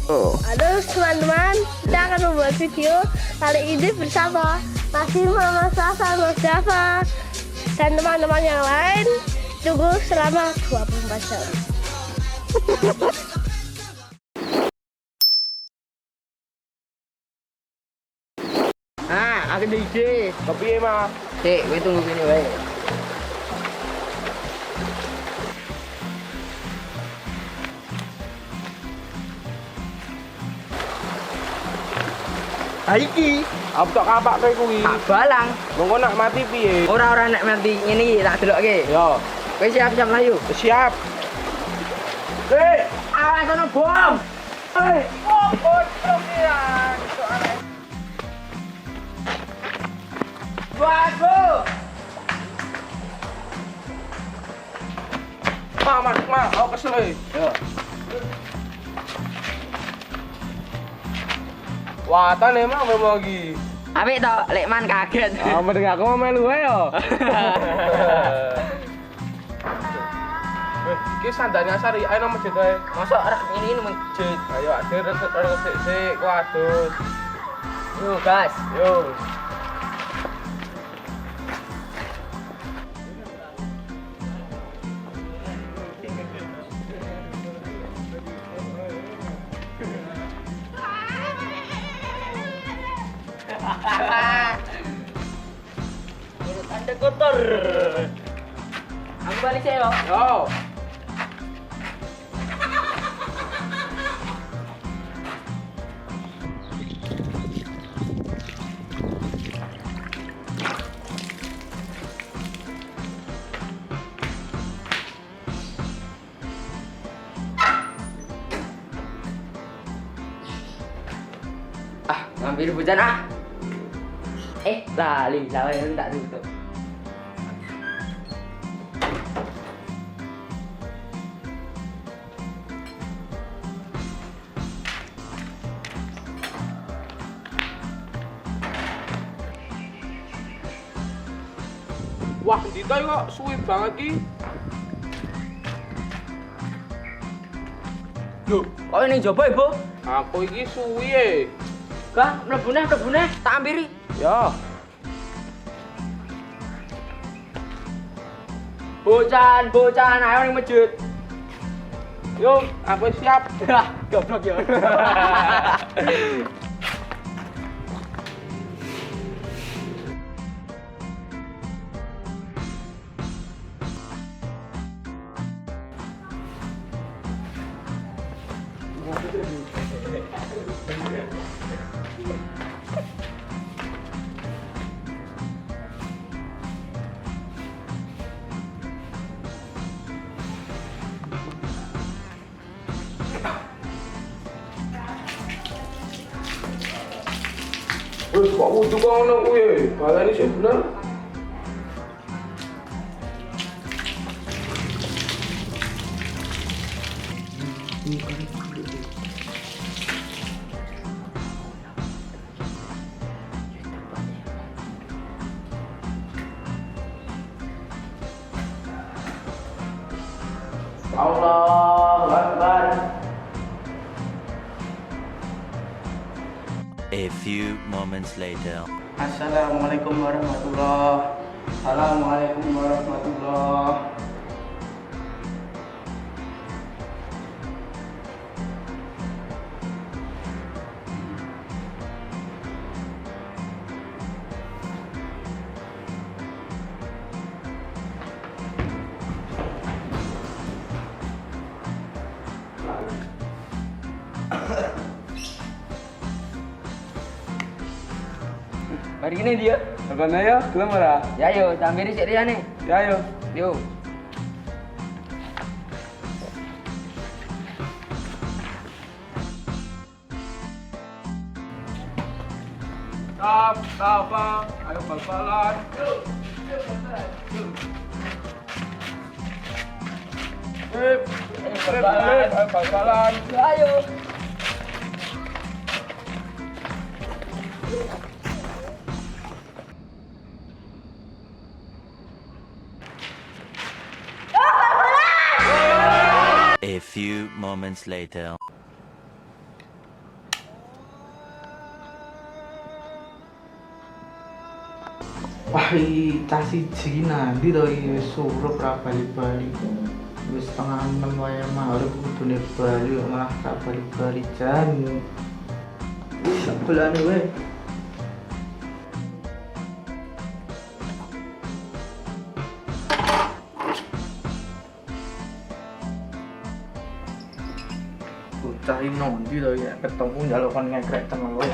Halo teman-teman, kita akan membuat video kali ini bersama masih Mama Safa, Mas Java, dan teman-teman yang lain. Tunggu selama 24 jam. Aku ada ide. Kepiye, Mas? Cek, gue tunggu gini wae. Iki, apa tok kapak kowe kuwi? Tak balang. Monggo nak mati piye? Ora nek mati ngene iki tak delokke. Yo, Kowe siap-siap mlayu. siap. Awas ono bom. Oh, bocok ya. Waduh. Mas, aku kesel e. Yo. Watan emang memang lagi. Apik to, Lekman kaget. Mending aku mau melu ae yo. Ki sandalnya Sari, ayo nang masjid ae. Mosok ora ngene ini masjid. Ayo akhir sik ku adus. Yo, gas. Yo. Mulut Anda kotor. Aku balik saya, yo. Yo. Ngambil hujan ah. Lali, lawan tak tutup. Wah, Dita kok suwi banget ki. Loh, kok ini coba ibu? Aku iki suwi e. Kah, mlebune, tak ampiri. Yo. Bocan, ayo ning masjid. Yo, aku siap. Goblok ya. Wis kok wudu kok ngono kuwi. Balane sik bener. Allahu Akbar. A few moments later. Assalamualaikum warahmatullahi. Assalamualaikum warahmatullahi. Hari ini dia. Apa ya? Gelem ora? Ya yo, tampiri sik dia nih. Ya yo. Yo. Apa? Ayo bal-balan. Bal-balan. Ayo. A few moments later. Pai cah siji nanti to iki surup ra bali-bali. Wis setengah 6 wae marep kudune bali kok malah ra bali-bali jan. Sebelane wae. Bocah iki nondi to ya ketemu njaluk kon ngekrek temen wae.